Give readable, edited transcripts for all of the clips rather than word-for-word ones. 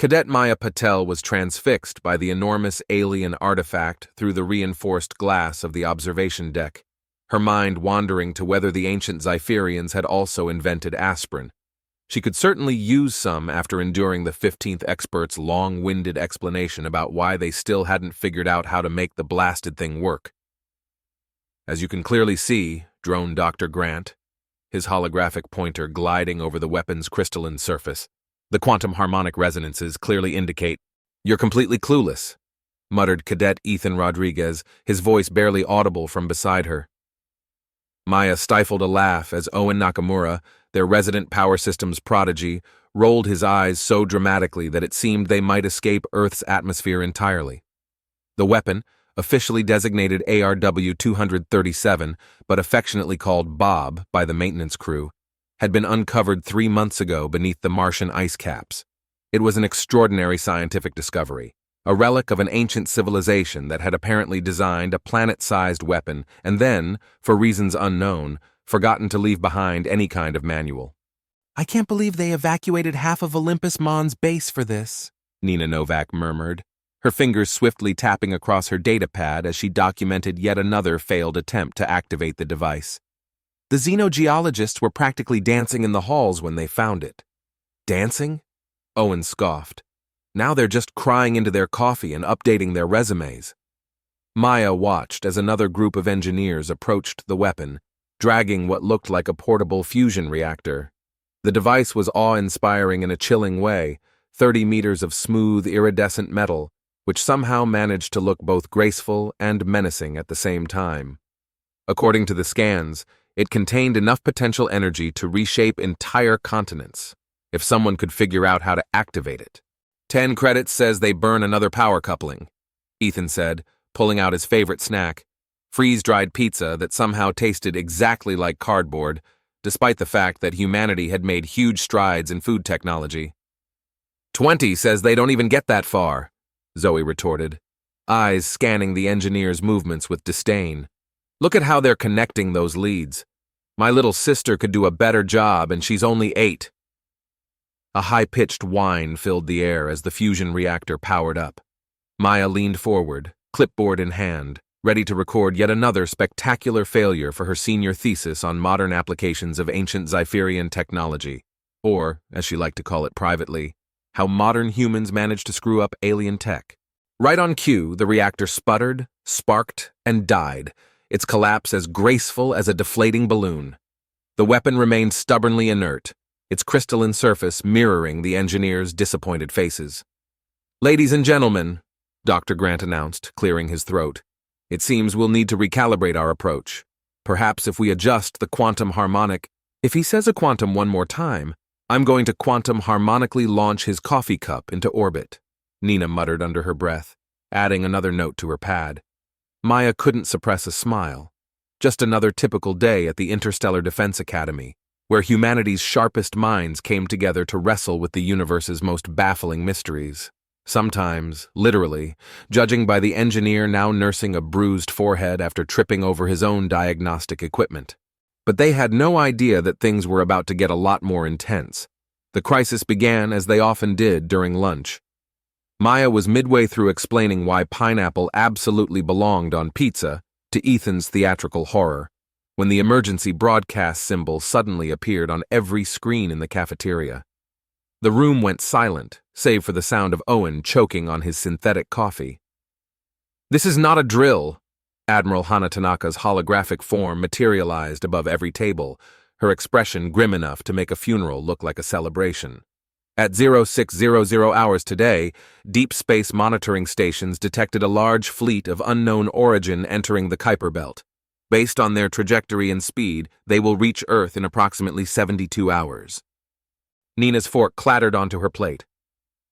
Cadet Maya Patel was transfixed by the enormous alien artifact through the reinforced glass of the observation deck, her mind wandering to whether the ancient Zypherians had also invented aspirin. She could certainly use some after enduring the 15th expert's long-winded explanation about why they still hadn't figured out how to make the blasted thing work. As you can clearly see, droned Dr. Grant, his holographic pointer gliding over the weapon's crystalline surface, the quantum harmonic resonances clearly indicate, "You're completely clueless," muttered Cadet Ethan Rodriguez, his voice barely audible from beside her. Maya stifled a laugh as Owen Nakamura, their resident power systems prodigy, rolled his eyes so dramatically that it seemed they might escape Earth's atmosphere entirely. The weapon, officially designated ARW-237, but affectionately called Bob by the maintenance crew, had been uncovered 3 months ago beneath the Martian ice caps. It was an extraordinary scientific discovery, a relic of an ancient civilization that had apparently designed a planet-sized weapon and then, for reasons unknown, forgotten to leave behind any kind of manual. "I can't believe they evacuated half of Olympus Mon's base for this," Nina Novak murmured, her fingers swiftly tapping across her datapad as she documented yet another failed attempt to activate the device. "The xenogeologists were practically dancing in the halls when they found it." "Dancing?" Owen scoffed. "Now they're just crying into their coffee and updating their resumes." Maya watched as another group of engineers approached the weapon, dragging what looked like a portable fusion reactor. The device was awe-inspiring in a chilling way, 30 meters of smooth, iridescent metal, which somehow managed to look both graceful and menacing at the same time. According to the scans, it contained enough potential energy to reshape entire continents, if someone could figure out how to activate it. 10 credits says they burn another power coupling, Ethan said, pulling out his favorite snack, freeze-dried pizza that somehow tasted exactly like cardboard, despite the fact that humanity had made huge strides in food technology. 20 says they don't even get that far, Zoe retorted, eyes scanning the engineer's movements with disdain. "Look at how they're connecting those leads. My little sister could do a better job, and she's only 8. A high-pitched whine filled the air as the fusion reactor powered up. Maya leaned forward, clipboard in hand, ready to record yet another spectacular failure for her senior thesis on modern applications of ancient Zypherian technology, or, as she liked to call it privately, how modern humans managed to screw up alien tech. Right on cue, the reactor sputtered, sparked, and died, its collapse as graceful as a deflating balloon. The weapon remained stubbornly inert, its crystalline surface mirroring the engineers' disappointed faces. "Ladies and gentlemen," Dr. Grant announced, clearing his throat, "it seems we'll need to recalibrate our approach. Perhaps if we adjust the quantum harmonic—" "If he says a quantum one more time, I'm going to quantum harmonically launch his coffee cup into orbit," Nina muttered under her breath, adding another note to her pad. Maya couldn't suppress a smile. Just another typical day at the Interstellar Defense Academy, where humanity's sharpest minds came together to wrestle with the universe's most baffling mysteries. Sometimes, literally, judging by the engineer now nursing a bruised forehead after tripping over his own diagnostic equipment. But they had no idea that things were about to get a lot more intense. The crisis began as they often did during lunch. Maya was midway through explaining why pineapple absolutely belonged on pizza to Ethan's theatrical horror, when the emergency broadcast symbol suddenly appeared on every screen in the cafeteria. The room went silent, save for the sound of Owen choking on his synthetic coffee. "This is not a drill." Admiral Hana Tanaka's holographic form materialized above every table, her expression grim enough to make a funeral look like a celebration. At 0600 hours today, deep space monitoring stations detected a large fleet of unknown origin entering the Kuiper Belt. Based on their trajectory and speed, they will reach Earth in approximately 72 hours. Nina's fork clattered onto her plate.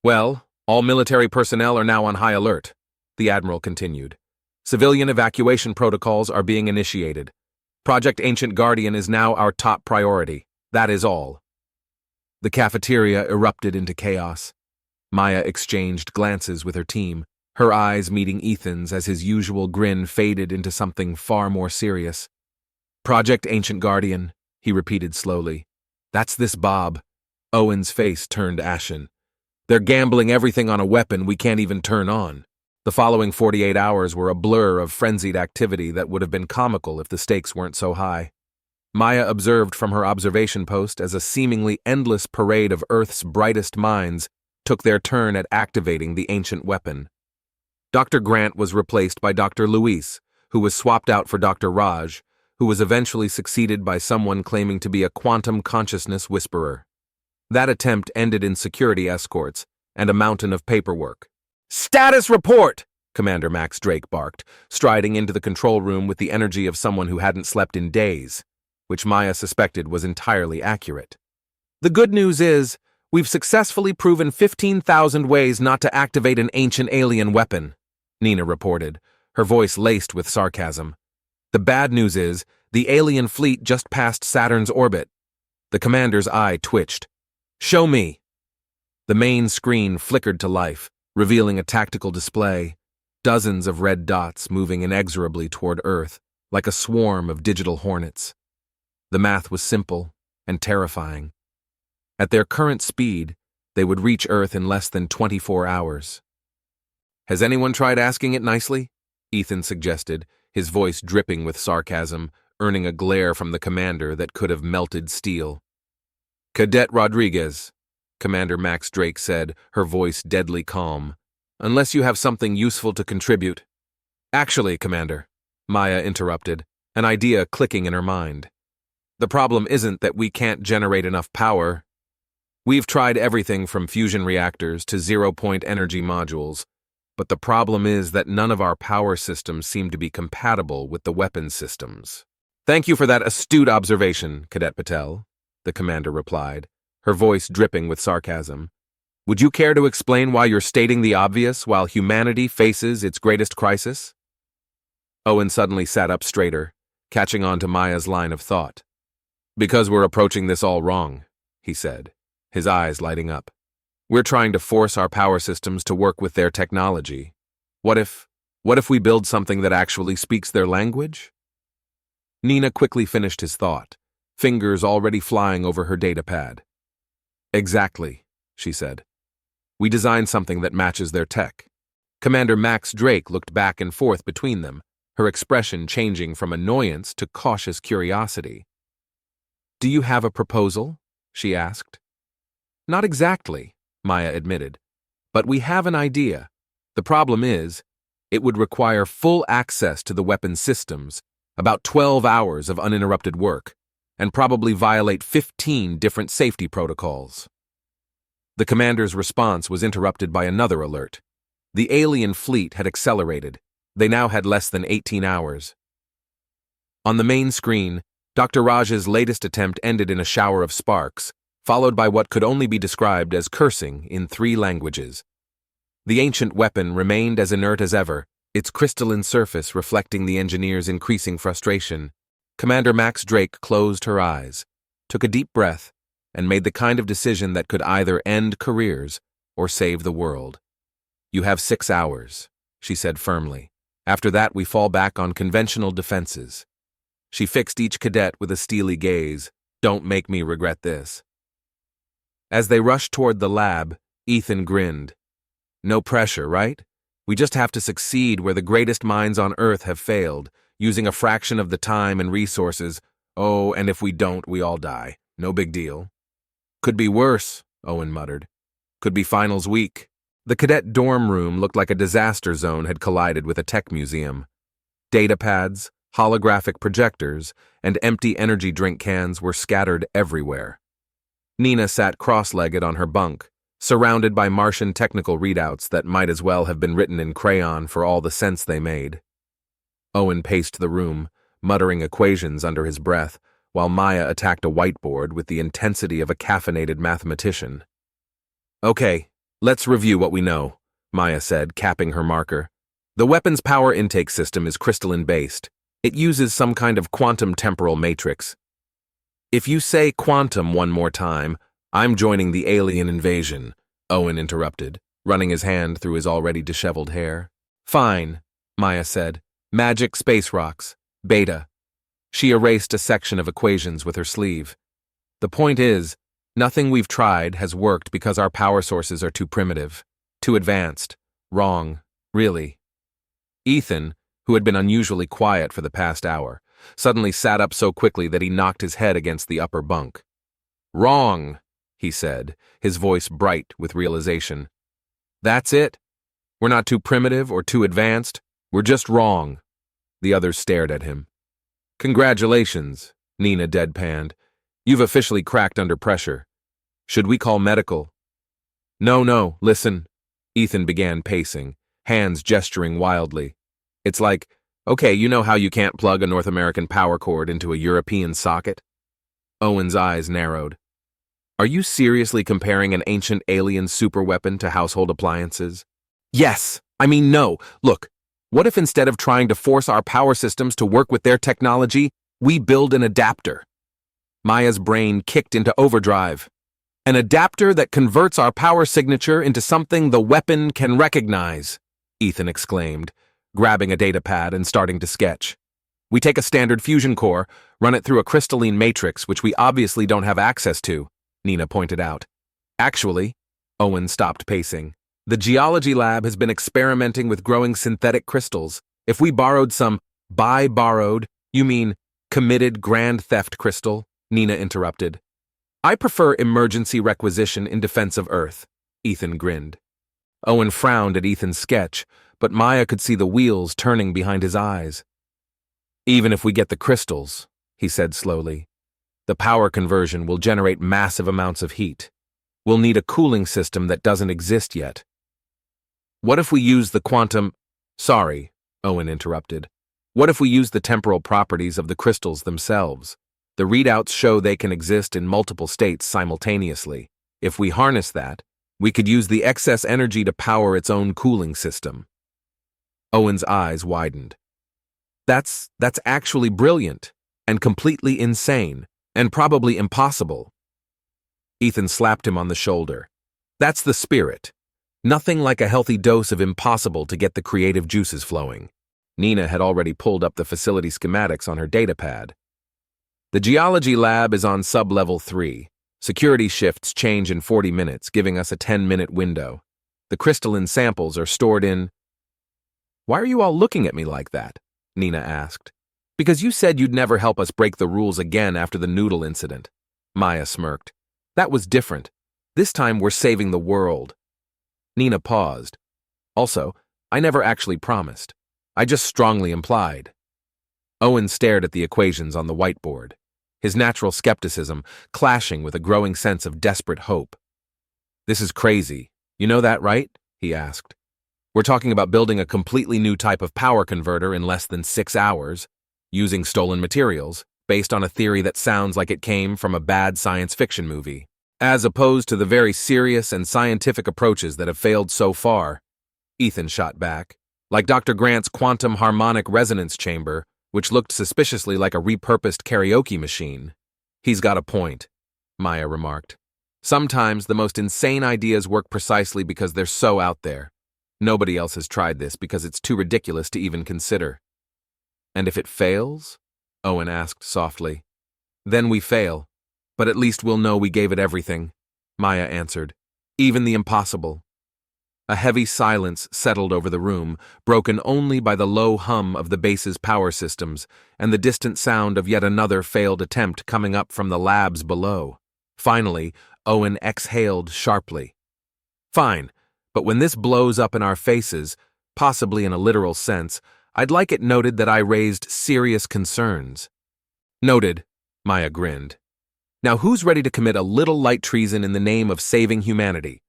"Well, all military personnel are now on high alert," the Admiral continued. "Civilian evacuation protocols are being initiated. Project Ancient Guardian is now our top priority. That is all." The cafeteria erupted into chaos. Maya exchanged glances with her team, her eyes meeting Ethan's as his usual grin faded into something far more serious. "Project Ancient Guardian," he repeated slowly. "That's this Bob." Owen's face turned ashen. They're gambling everything on a weapon we can't even turn on. The following 48 hours were a blur of frenzied activity that would have been comical if the stakes weren't so high. Maya observed from her observation post as a seemingly endless parade of Earth's brightest minds took their turn at activating the ancient weapon. Dr. Grant was replaced by Dr. Luis, who was swapped out for Dr. Raj, who was eventually succeeded by someone claiming to be a quantum consciousness whisperer. That attempt ended in security escorts and a mountain of paperwork. "Status report!" Commander Max Drake barked, striding into the control room with the energy of someone who hadn't slept in days, which Maya suspected was entirely accurate. "The good news is, we've successfully proven 15,000 ways not to activate an ancient alien weapon," Nina reported, her voice laced with sarcasm. "The bad news is, the alien fleet just passed Saturn's orbit." The commander's eye twitched. "Show me." The main screen flickered to life, revealing a tactical display, dozens of red dots moving inexorably toward Earth, like a swarm of digital hornets. The math was simple and terrifying. At their current speed, they would reach Earth in less than 24 hours. "Has anyone tried asking it nicely?" Ethan suggested, his voice dripping with sarcasm, earning a glare from the commander that could have melted steel. "Cadet Rodriguez," Commander Max Drake said, her voice deadly calm, "unless you have something useful to contribute." "Actually, Commander," Maya interrupted, an idea clicking in her mind. "The problem isn't that we can't generate enough power. We've tried everything from fusion reactors to zero-point energy modules, but the problem is that none of our power systems seem to be compatible with the weapon systems." "Thank you for that astute observation, Cadet Patel," the commander replied, her voice dripping with sarcasm. "Would you care to explain why you're stating the obvious while humanity faces its greatest crisis?" Owen suddenly sat up straighter, catching on to Maya's line of thought. "Because we're approaching this all wrong," he said, his eyes lighting up. "We're trying to force our power systems to work with their technology. What if we build something that actually speaks their language?" Nina quickly finished his thought, fingers already flying over her datapad. "Exactly," she said. "We designed something that matches their tech." Commander Max Drake looked back and forth between them, her expression changing from annoyance to cautious curiosity. "Do you have a proposal?" she asked. "Not exactly," Maya admitted. "But we have an idea. The problem is, it would require full access to the weapon systems, about 12 hours of uninterrupted work, and probably violate 15 different safety protocols." The commander's response was interrupted by another alert. The alien fleet had accelerated. They now had less than 18 hours. On the main screen, Dr. Raj's latest attempt ended in a shower of sparks, followed by what could only be described as cursing in 3 languages. The ancient weapon remained as inert as ever, its crystalline surface reflecting the engineer's increasing frustration. Commander Max Drake closed her eyes, took a deep breath, and made the kind of decision that could either end careers or save the world. "You have 6 hours," she said firmly. "After that, we fall back on conventional defenses." She fixed each cadet with a steely gaze. "Don't make me regret this." As they rushed toward the lab, Ethan grinned. "No pressure, right? We just have to succeed where the greatest minds on Earth have failed, using a fraction of the time and resources. Oh, and if we don't, we all die. No big deal." "Could be worse," Owen muttered. "Could be finals week." The cadet dorm room looked like a disaster zone had collided with a tech museum. Data pads, holographic projectors, and empty energy drink cans were scattered everywhere. Nina sat cross-legged on her bunk, surrounded by Martian technical readouts that might as well have been written in crayon for all the sense they made. Owen paced the room, muttering equations under his breath, while Maya attacked a whiteboard with the intensity of a caffeinated mathematician. "Okay, let's review what we know," Maya said, capping her marker. "The weapon's power intake system is crystalline-based. It uses some kind of quantum temporal matrix. If you say quantum one more time, I'm joining the alien invasion," Owen interrupted, running his hand through his already disheveled hair. "Fine," Maya said. "Magic space rocks. Beta." She erased a section of equations with her sleeve. "The point is, Nothing we've tried has worked because our power sources are too primitive, too advanced. Wrong, really. Ethan, who had been unusually quiet for the past hour, suddenly sat up so quickly that he knocked his head against the upper bunk. Wrong, he said, his voice bright with realization. That's it. We're not too primitive or too advanced. We're just wrong. The others stared at him. Congratulations, Nina deadpanned. You've officially cracked under pressure. Should we call medical? No, listen. Ethan began pacing, hands gesturing wildly. It's like, okay, you know how you can't plug a North American power cord into a European socket? Owen's eyes narrowed. Are you seriously comparing an ancient alien superweapon to household appliances? Yes, no. Look, what if instead of trying to force our power systems to work with their technology, we build an adapter? Maya's brain kicked into overdrive. An adapter that converts our power signature into something the weapon can recognize, Ethan exclaimed, grabbing a datapad and starting to sketch. We take a standard fusion core, run it through a crystalline matrix which we obviously don't have access to, Nina pointed out. Actually, Owen stopped pacing. The geology lab has been experimenting with growing synthetic crystals. If we borrowed some you mean committed grand theft crystal, Nina interrupted. I prefer emergency requisition in defense of Earth, Ethan grinned. Owen frowned at Ethan's sketch, but Maya could see the wheels turning behind his eyes. Even if we get the crystals, he said slowly, the power conversion will generate massive amounts of heat. We'll need a cooling system that doesn't exist yet. What if we use the quantum— Sorry, Owen interrupted. What if we use the temporal properties of the crystals themselves? The readouts show they can exist in multiple states simultaneously. If we harness that, we could use the excess energy to power its own cooling system. Owen's eyes widened. That's actually brilliant, and completely insane, and probably impossible. Ethan slapped him on the shoulder. That's the spirit. Nothing like a healthy dose of impossible to get the creative juices flowing. Nina had already pulled up the facility schematics on her datapad. The geology lab is on sub-level 3. Security shifts change in 40 minutes, giving us a 10-minute window. The crystalline samples are stored in— Why are you all looking at me like that? Nina asked. Because you said you'd never help us break the rules again after the noodle incident. Maya smirked. That was different. This time we're saving the world. Nina paused. Also, I never actually promised. I just strongly implied. Owen stared at the equations on the whiteboard, his natural skepticism clashing with a growing sense of desperate hope. This is crazy. You know that, right? He asked. We're talking about building a completely new type of power converter in less than 6 hours, using stolen materials, based on a theory that sounds like it came from a bad science fiction movie, as opposed to the very serious and scientific approaches that have failed so far, Ethan shot back, like Dr. Grant's quantum harmonic resonance chamber, which looked suspiciously like a repurposed karaoke machine. He's got a point, Maya remarked. Sometimes the most insane ideas work precisely because they're so out there. Nobody else has tried this because it's too ridiculous to even consider. And if it fails? Owen asked softly. Then we fail, but at least we'll know we gave it everything, Maya answered. Even the impossible. A heavy silence settled over the room, broken only by the low hum of the base's power systems and the distant sound of yet another failed attempt coming up from the labs below. Finally, Owen exhaled sharply. Fine, but when this blows up in our faces, possibly in a literal sense, I'd like it noted that I raised serious concerns. Noted, Maya grinned. Now who's ready to commit a little light treason in the name of saving humanity?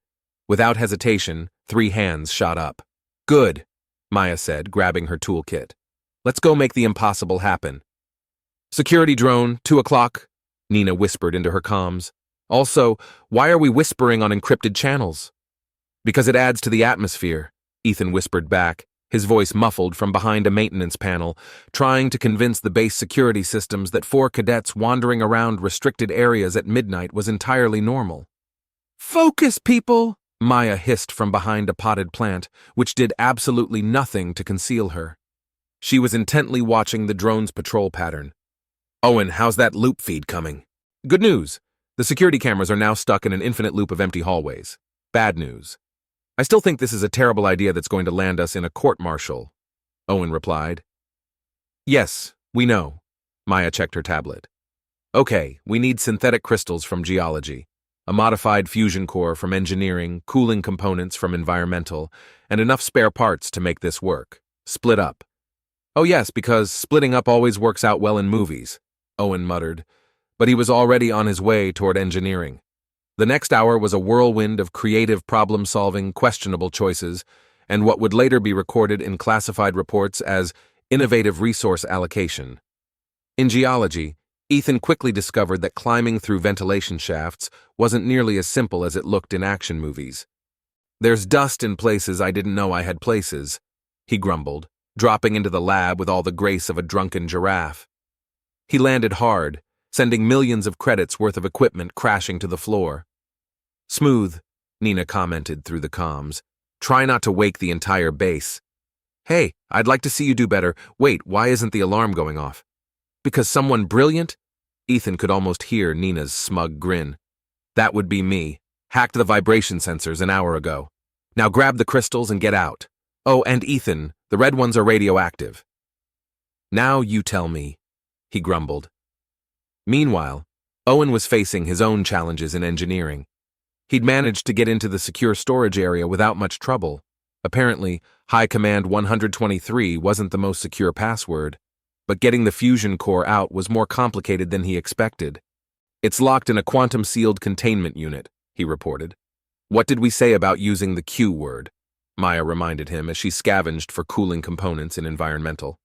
Without hesitation, 3 hands shot up. Good, Maya said, grabbing her toolkit. Let's go make the impossible happen. Security drone, 2 o'clock, Nina whispered into her comms. Also, why are we whispering on encrypted channels? Because it adds to the atmosphere, Ethan whispered back, his voice muffled from behind a maintenance panel, trying to convince the base security systems that 4 cadets wandering around restricted areas at midnight was entirely normal. Focus, people! Maya hissed from behind a potted plant, which did absolutely nothing to conceal her. She was intently watching the drone's patrol pattern. Owen, how's that loop feed coming? Good news. The security cameras are now stuck in an infinite loop of empty hallways. Bad news. I still think this is a terrible idea that's going to land us in a court-martial, Owen replied. Yes, we know. Maya checked her tablet. Okay, we need synthetic crystals from geology, a modified fusion core from engineering, cooling components from environmental, and enough spare parts to make this work. Split up. Oh yes, because splitting up always works out well in movies, Owen muttered, but he was already on his way toward engineering. The next hour was a whirlwind of creative problem-solving, questionable choices, and what would later be recorded in classified reports as innovative resource allocation. In geology, Ethan quickly discovered that climbing through ventilation shafts wasn't nearly as simple as it looked in action movies. There's dust in places I didn't know I had places, he grumbled, dropping into the lab with all the grace of a drunken giraffe. He landed hard, sending millions of credits worth of equipment crashing to the floor. Smooth, Nina commented through the comms. Try not to wake the entire base. Hey, I'd like to see you do better. Wait, why isn't the alarm going off? Because someone brilliant? Ethan could almost hear Nina's smug grin. That would be me. Hacked the vibration sensors an hour ago. Now grab the crystals and get out. Oh, and Ethan, the red ones are radioactive. Now you tell me, he grumbled. Meanwhile, Owen was facing his own challenges in engineering. He'd managed to get into the secure storage area without much trouble. Apparently, High Command 123 wasn't the most secure password, but getting the fusion core out was more complicated than he expected. It's locked in a quantum-sealed containment unit, he reported. What did we say about using the Q word? Maya reminded him as she scavenged for cooling components in environmental.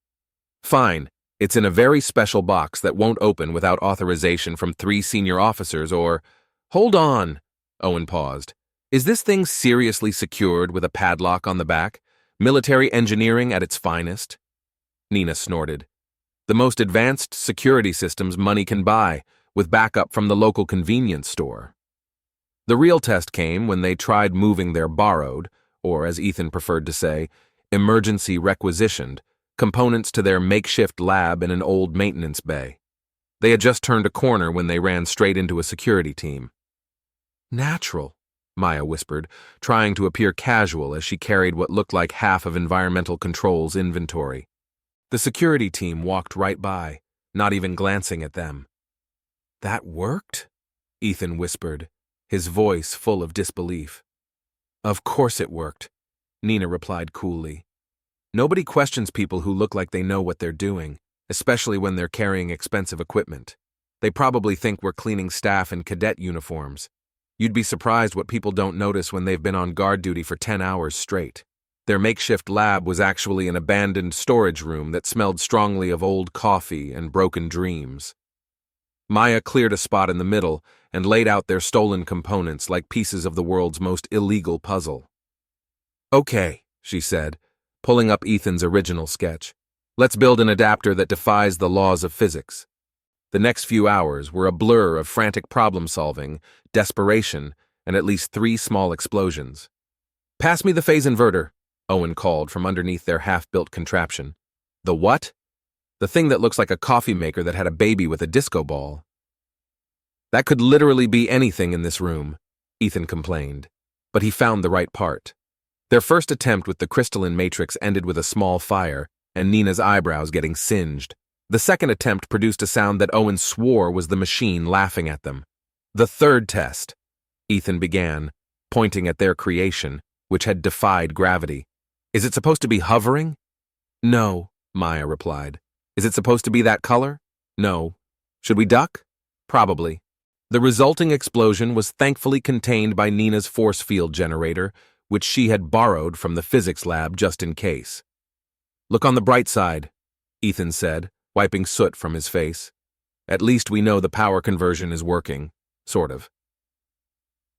Fine, it's in a very special box that won't open without authorization from 3 senior officers or… Hold on, Owen paused. Is this thing seriously secured with a padlock on the back? Military engineering at its finest? Nina snorted. The most advanced security systems money can buy, with backup from the local convenience store. The real test came when they tried moving their borrowed, or as Ethan preferred to say, emergency requisitioned, components to their makeshift lab in an old maintenance bay. They had just turned a corner when they ran straight into a security team. Natural, Maya whispered, trying to appear casual as she carried what looked like half of Environmental Control's inventory. The security team walked right by, not even glancing at them. That worked? Ethan whispered, his voice full of disbelief. Of course it worked, Nina replied coolly. Nobody questions people who look like they know what they're doing, especially when they're carrying expensive equipment. They probably think we're cleaning staff in cadet uniforms. You'd be surprised what people don't notice when they've been on guard duty for 10 hours straight. Their makeshift lab was actually an abandoned storage room that smelled strongly of old coffee and broken dreams. Maya cleared a spot in the middle and laid out their stolen components like pieces of the world's most illegal puzzle. Okay, she said, pulling up Ethan's original sketch. Let's build an adapter that defies the laws of physics. The next few hours were a blur of frantic problem-solving, desperation, and at least 3 small explosions. Pass me the phase inverter, Owen called from underneath their half-built contraption. The what? The thing that looks like a coffee maker that had a baby with a disco ball. That could literally be anything in this room, Ethan complained, but he found the right part. Their first attempt with the crystalline matrix ended with a small fire, and Nina's eyebrows getting singed. The second attempt produced a sound that Owen swore was the machine laughing at them. The third test, Ethan began, pointing at their creation, which had defied gravity. Is it supposed to be hovering? No, Maya replied. Is it supposed to be that color? No. Should we duck? Probably. The resulting explosion was thankfully contained by Nina's force field generator, which she had borrowed from the physics lab just in case. Look on the bright side, Ethan said, wiping soot from his face. At least we know the power conversion is working, sort of.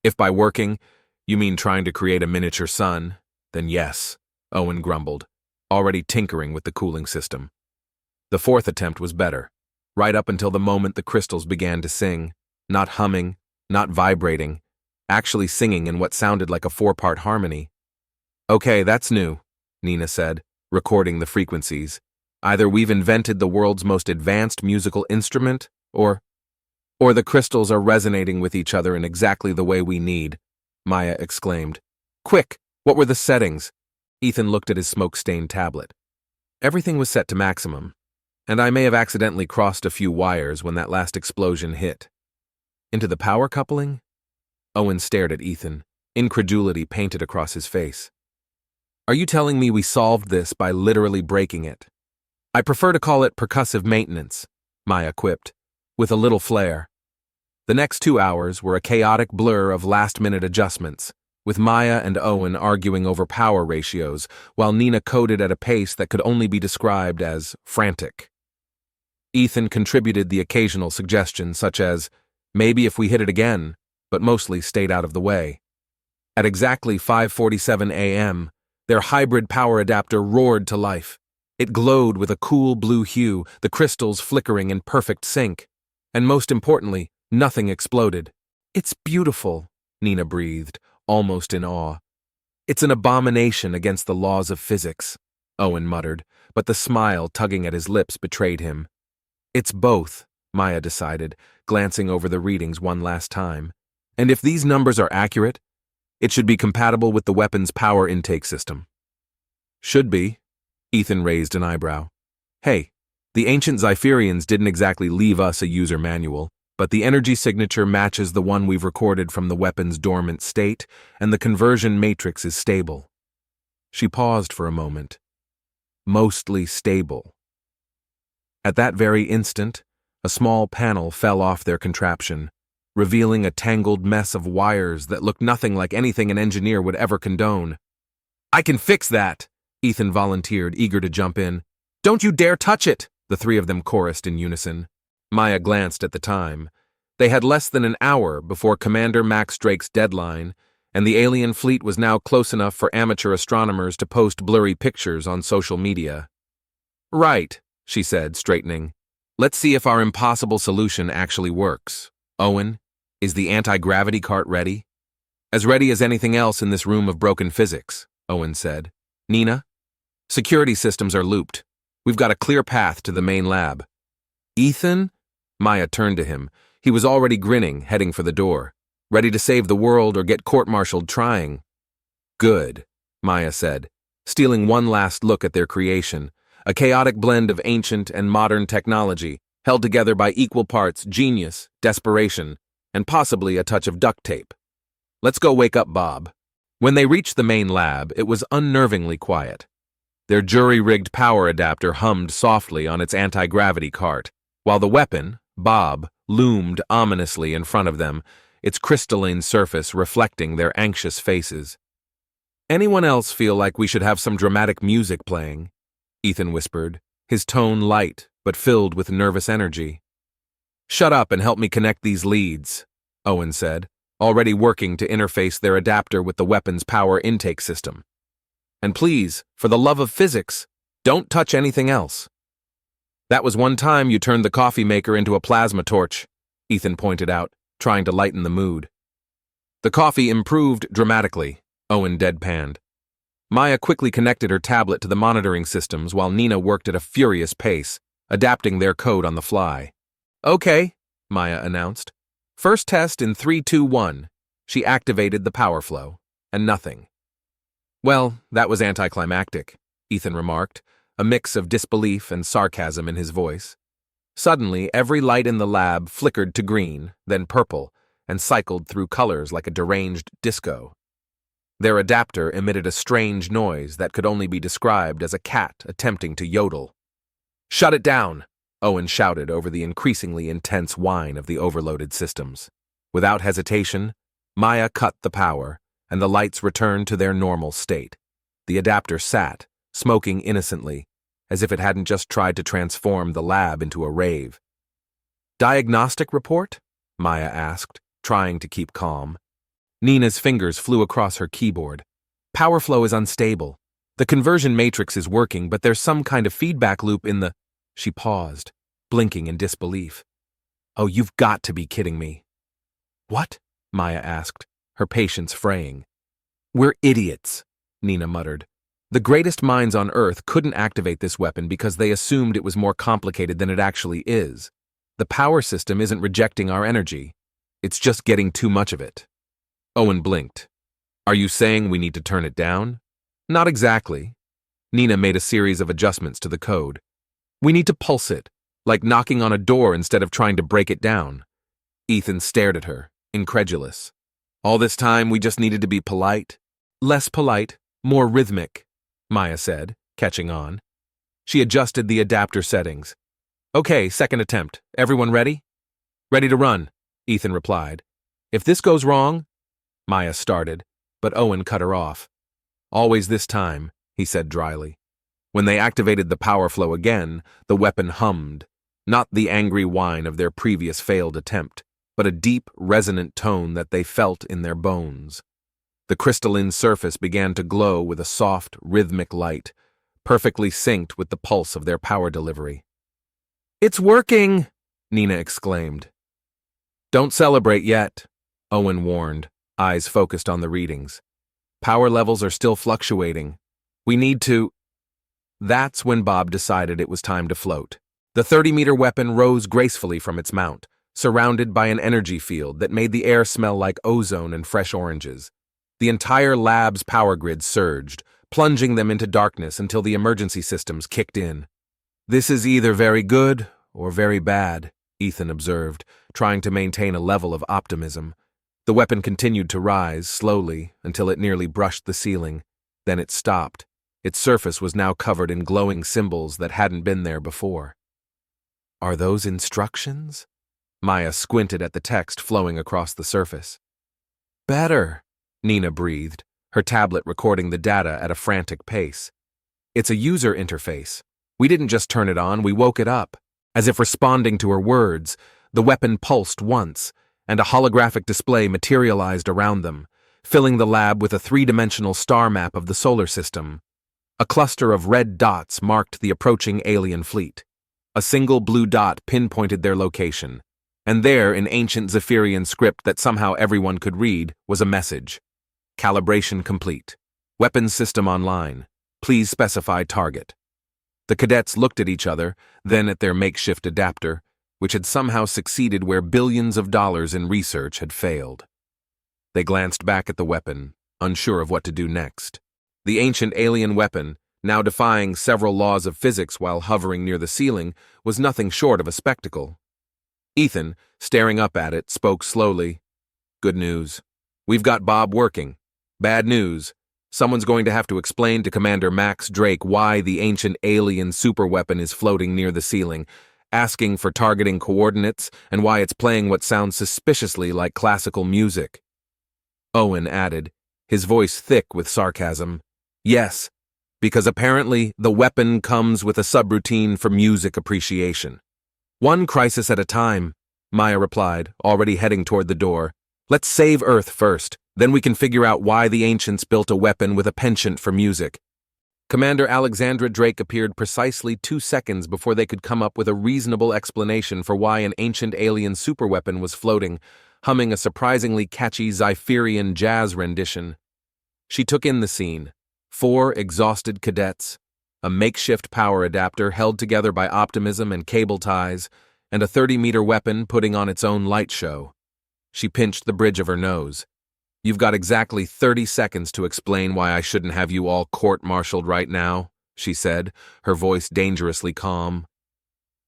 If by working, you mean trying to create a miniature sun, then yes, Owen grumbled, already tinkering with the cooling system. The fourth attempt was better, right up until the moment the crystals began to sing, not humming, not vibrating, actually singing in what sounded like a 4-part harmony. Okay, that's new, Nina said, recording the frequencies. Either we've invented the world's most advanced musical instrument, or… Or the crystals are resonating with each other in exactly the way we need, Maya exclaimed. Quick, what were the settings? Ethan looked at his smoke-stained tablet. Everything was set to maximum, and I may have accidentally crossed a few wires when that last explosion hit. Into the power coupling? Owen stared at Ethan, incredulity painted across his face. Are you telling me we solved this by literally breaking it? I prefer to call it percussive maintenance, Maya quipped, with a little flair. The next 2 hours were a chaotic blur of last-minute adjustments, with Maya and Owen arguing over power ratios, while Nina coded at a pace that could only be described as frantic. Ethan contributed the occasional suggestion, such as, maybe if we hit it again, but mostly stayed out of the way. At exactly 5:47 a.m., their hybrid power adapter roared to life. It glowed with a cool blue hue, the crystals flickering in perfect sync. And most importantly, nothing exploded. It's beautiful, Nina breathed, almost in awe. It's an abomination against the laws of physics, Owen muttered, but the smile tugging at his lips betrayed him. It's both, Maya decided, glancing over the readings one last time. And if these numbers are accurate, it should be compatible with the weapon's power intake system. Should be. Ethan raised an eyebrow. Hey, the ancient Zypherians didn't exactly leave us a user manual, but the energy signature matches the one we've recorded from the weapon's dormant state, and the conversion matrix is stable. She paused for a moment. Mostly stable. At that very instant, a small panel fell off their contraption, revealing a tangled mess of wires that looked nothing like anything an engineer would ever condone. I can fix that, Ethan volunteered, eager to jump in. Don't you dare touch it, the three of them chorused in unison. Maya glanced at the time. They had less than an hour before Commander Max Drake's deadline, and the alien fleet was now close enough for amateur astronomers to post blurry pictures on social media. Right, she said, straightening. Let's see if our impossible solution actually works. Owen, is the anti-gravity cart ready? As ready as anything else in this room of broken physics, Owen said. Nina? Security systems are looped. We've got a clear path to the main lab. Ethan? Maya turned to him. He was already grinning, heading for the door, ready to save the world or get court-martialed trying. Good, Maya said, stealing one last look at their creation, a chaotic blend of ancient and modern technology, held together by equal parts genius, desperation, and possibly a touch of duct tape. Let's go wake up Bob. When they reached the main lab, it was unnervingly quiet. Their jury-rigged power adapter hummed softly on its anti-gravity cart, while the weapon, Bob, loomed ominously in front of them, its crystalline surface reflecting their anxious faces. Anyone else feel like we should have some dramatic music playing? Ethan whispered, his tone light but filled with nervous energy. Shut up and help me connect these leads, Owen said, already working to interface their adapter with the weapon's power intake system. And please, for the love of physics, don't touch anything else. That was one time you turned the coffee maker into a plasma torch, Ethan pointed out, trying to lighten the mood. The coffee improved dramatically, Owen deadpanned. Maya quickly connected her tablet to the monitoring systems while Nina worked at a furious pace, adapting their code on the fly. Okay, Maya announced. First test in 3, 2, 1. She activated the power flow, and nothing. Well, that was anticlimactic, Ethan remarked, a mix of disbelief and sarcasm in his voice. Suddenly, every light in the lab flickered to green, then purple, and cycled through colors like a deranged disco. Their adapter emitted a strange noise that could only be described as a cat attempting to yodel. Shut it down, Owen shouted over the increasingly intense whine of the overloaded systems. Without hesitation, Maya cut the power, and the lights returned to their normal state. The adapter sat, smoking innocently, as if it hadn't just tried to transform the lab into a rave. Diagnostic report? Maya asked, trying to keep calm. Nina's fingers flew across her keyboard. Power flow is unstable. The conversion matrix is working, but there's some kind of feedback loop in the... She paused, blinking in disbelief. Oh, you've got to be kidding me. What? Maya asked, her patience fraying. We're idiots, Nina muttered. The greatest minds on Earth couldn't activate this weapon because they assumed it was more complicated than it actually is. The power system isn't rejecting our energy. It's just getting too much of it. Owen blinked. Are you saying we need to turn it down? Not exactly. Nina made a series of adjustments to the code. We need to pulse it, like knocking on a door instead of trying to break it down. Ethan stared at her, incredulous. All this time we just needed to be polite? Less polite, more rhythmic, Maya said, catching on. She adjusted the adapter settings. Okay, second attempt. Everyone ready? Ready to run, Ethan replied. If this goes wrong, Maya started, but Owen cut her off. Always this time, he said dryly. When they activated the power flow again, the weapon hummed, not the angry whine of their previous failed attempt, but a deep, resonant tone that they felt in their bones. The crystalline surface began to glow with a soft, rhythmic light, perfectly synced with the pulse of their power delivery. It's working, Nina exclaimed. Don't celebrate yet, Owen warned, eyes focused on the readings. Power levels are still fluctuating. We need to... That's when Bob decided it was time to float. The 30-meter weapon rose gracefully from its mount, surrounded by an energy field that made the air smell like ozone and fresh oranges. The entire lab's power grid surged, plunging them into darkness until the emergency systems kicked in. This is either very good or very bad, Ethan observed, trying to maintain a level of optimism. The weapon continued to rise, slowly, until it nearly brushed the ceiling. Then it stopped. Its surface was now covered in glowing symbols that hadn't been there before. Are those instructions? Maya squinted at the text flowing across the surface. Better, Nina breathed, her tablet recording the data at a frantic pace. It's a user interface. We didn't just turn it on, we woke it up. As if responding to her words, the weapon pulsed once, and a holographic display materialized around them, filling the lab with a three-dimensional star map of the solar system. A cluster of red dots marked the approaching alien fleet. A single blue dot pinpointed their location, and there, in ancient Zephyrian script that somehow everyone could read, was a message. Calibration complete. Weapons system online. Please specify target. The cadets looked at each other, then at their makeshift adapter, which had somehow succeeded where billions of dollars in research had failed. They glanced back at the weapon, unsure of what to do next. The ancient alien weapon, now defying several laws of physics while hovering near the ceiling, was nothing short of a spectacle. Ethan, staring up at it, spoke slowly. Good news. We've got Bob working. Bad news. Someone's going to have to explain to Commander Max Drake why the ancient alien superweapon is floating near the ceiling, asking for targeting coordinates, and why it's playing what sounds suspiciously like classical music. Owen added, his voice thick with sarcasm. Yes, because apparently the weapon comes with a subroutine for music appreciation. One crisis at a time, Maya replied, already heading toward the door. Let's save Earth first, then we can figure out why the ancients built a weapon with a penchant for music. Commander Alexandra Drake appeared precisely 2 seconds before they could come up with a reasonable explanation for why an ancient alien superweapon was floating, humming a surprisingly catchy Zephyrian jazz rendition. She took in the scene. 4 exhausted cadets, a makeshift power adapter held together by optimism and cable ties, and a 30-meter weapon putting on its own light show. She pinched the bridge of her nose. You've got exactly 30 seconds to explain why I shouldn't have you all court-martialed right now, she said, her voice dangerously calm.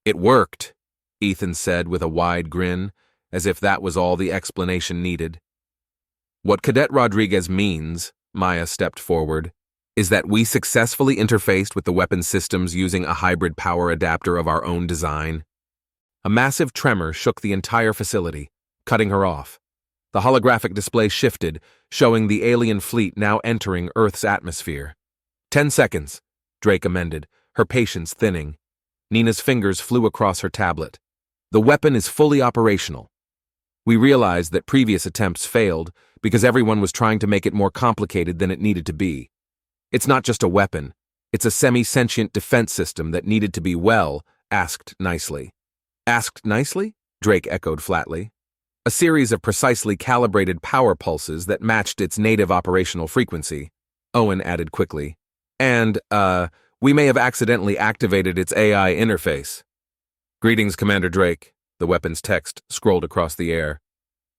It worked, Ethan said with a wide grin, as if that was all the explanation needed. What Cadet Rodriguez means, Maya stepped forward, is that we successfully interfaced with the weapon systems using a hybrid power adapter of our own design. A massive tremor shook the entire facility, cutting her off. The holographic display shifted, showing the alien fleet now entering Earth's atmosphere. 10 seconds, Drake amended, her patience thinning. Nina's fingers flew across her tablet. The weapon is fully operational. We realized that previous attempts failed because everyone was trying to make it more complicated than it needed to be. It's not just a weapon. It's a semi-sentient defense system that needed to be, well, asked nicely. Asked nicely? Drake echoed flatly. A series of precisely calibrated power pulses that matched its native operational frequency, Owen added quickly. And, we may have accidentally activated its AI interface. Greetings, Commander Drake. The weapon's text scrolled across the air.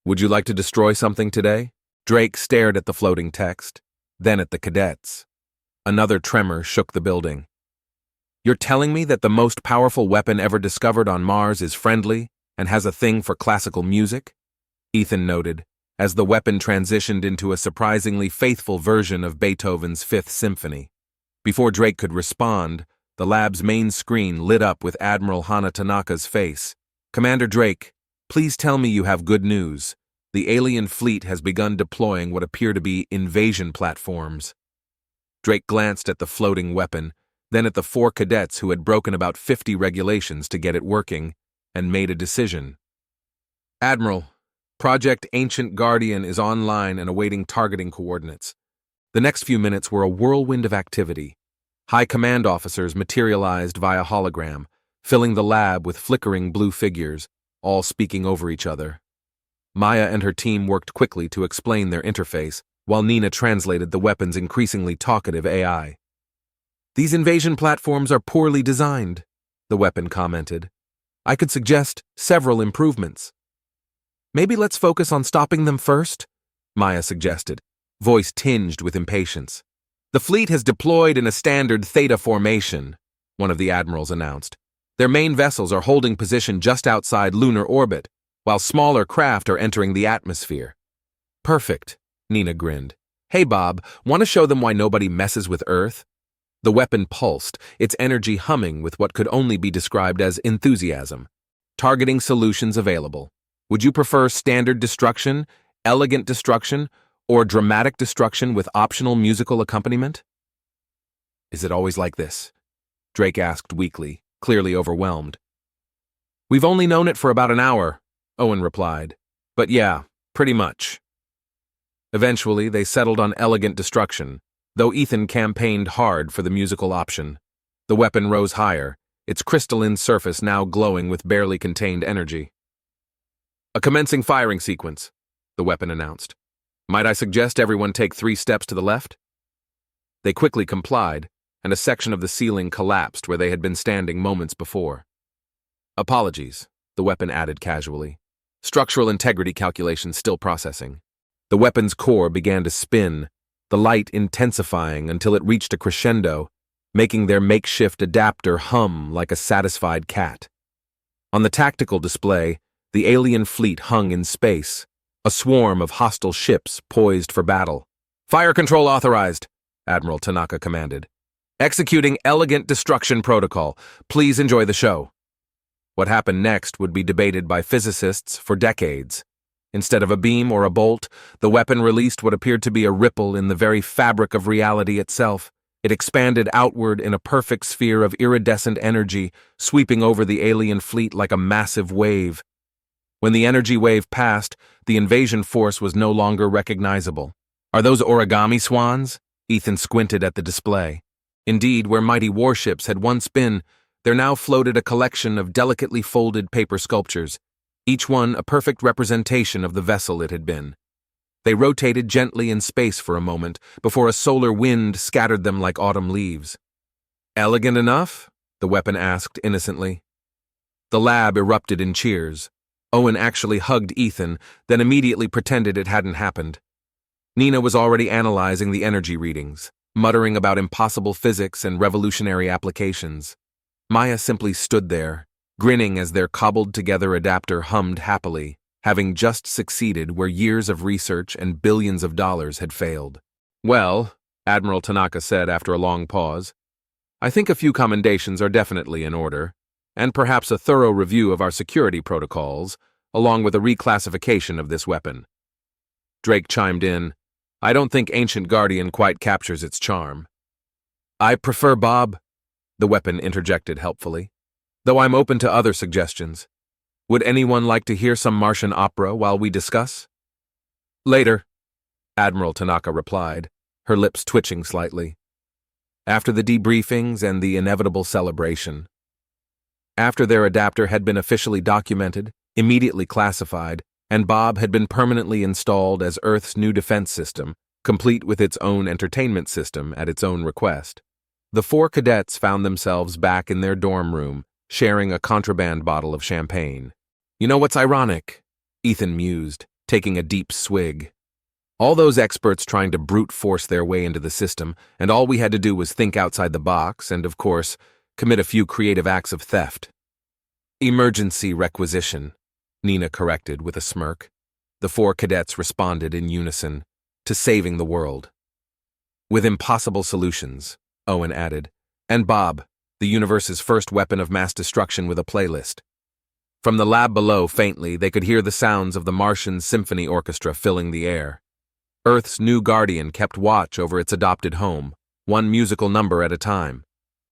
Would you like to destroy something today? Drake stared at the floating text, then at the cadets. Another tremor shook the building. You're telling me that the most powerful weapon ever discovered on Mars is friendly and has a thing for classical music? Ethan noted, as the weapon transitioned into a surprisingly faithful version of Beethoven's Fifth Symphony. Before Drake could respond, the lab's main screen lit up with Admiral Hana Tanaka's face. Commander Drake, please tell me you have good news. The alien fleet has begun deploying what appear to be invasion platforms. Drake glanced at the floating weapon, then at the 4 cadets who had broken about 50 regulations to get it working, and made a decision. Admiral, Project Ancient Guardian is online and awaiting targeting coordinates. The next few minutes were a whirlwind of activity. High command officers materialized via hologram, filling the lab with flickering blue figures, all speaking over each other. Maya and her team worked quickly to explain their interface, while Nina translated the weapon's increasingly talkative AI. These invasion platforms are poorly designed, the weapon commented. I could suggest several improvements. Maybe let's focus on stopping them first, Maya suggested, voice tinged with impatience. The fleet has deployed in a standard theta formation, one of the admirals announced. Their main vessels are holding position just outside lunar orbit, while smaller craft are entering the atmosphere. Perfect, Nina grinned. Hey Bob, want to show them why nobody messes with Earth? The weapon pulsed, its energy humming with what could only be described as enthusiasm. Targeting solutions available. Would you prefer standard destruction, elegant destruction, or dramatic destruction with optional musical accompaniment? Is it always like this? Drake asked weakly, clearly overwhelmed. We've only known it for about an hour, Owen replied. But yeah, pretty much. Eventually, they settled on elegant destruction, though Ethan campaigned hard for the musical option. The weapon rose higher, its crystalline surface now glowing with barely contained energy. A commencing firing sequence, the weapon announced. Might I suggest everyone take 3 steps to the left? They quickly complied, and a section of the ceiling collapsed where they had been standing moments before. Apologies, the weapon added casually. Structural integrity calculations still processing. The weapon's core began to spin, the light intensifying until it reached a crescendo, making their makeshift adapter hum like a satisfied cat. On the tactical display, the alien fleet hung in space, a swarm of hostile ships poised for battle. Fire control authorized, Admiral Tanaka commanded. Executing elegant destruction protocol. Please enjoy the show. What happened next would be debated by physicists for decades. Instead of a beam or a bolt, the weapon released what appeared to be a ripple in the very fabric of reality itself. It expanded outward in a perfect sphere of iridescent energy, sweeping over the alien fleet like a massive wave. When the energy wave passed, the invasion force was no longer recognizable. Are those origami swans? Ethan squinted at the display. Indeed, where mighty warships had once been, there now floated a collection of delicately folded paper sculptures, each one a perfect representation of the vessel it had been. They rotated gently in space for a moment before a solar wind scattered them like autumn leaves. Elegant enough? The weapon asked innocently. The lab erupted in cheers. Owen actually hugged Ethan, then immediately pretended it hadn't happened. Nina was already analyzing the energy readings, muttering about impossible physics and revolutionary applications. Maya simply stood there, grinning as their cobbled-together adapter hummed happily, having just succeeded where years of research and billions of dollars had failed. Well, Admiral Tanaka said after a long pause, I think a few commendations are definitely in order, and perhaps a thorough review of our security protocols, along with a reclassification of this weapon. Drake chimed in, I don't think Ancient Guardian quite captures its charm. I prefer Bob, the weapon interjected helpfully, though I'm open to other suggestions. Would anyone like to hear some Martian opera while we discuss? Later, Admiral Tanaka replied, her lips twitching slightly. After the debriefings and the inevitable celebration. After their adapter had been officially documented, immediately classified, and Bob had been permanently installed as Earth's new defense system, complete with its own entertainment system at its own request, the 4 cadets found themselves back in their dorm room, sharing a contraband bottle of champagne. You know what's ironic? Ethan mused, taking a deep swig. All those experts trying to brute force their way into the system, and all we had to do was think outside the box and, of course, commit a few creative acts of theft. Emergency requisition, Nina corrected with a smirk. The 4 cadets responded in unison, to saving the world. With impossible solutions, Owen added, and Bob, the universe's first weapon of mass destruction with a playlist. From the lab below, faintly, they could hear the sounds of the Martian symphony orchestra filling the air. Earth's new guardian kept watch over its adopted home, one musical number at a time.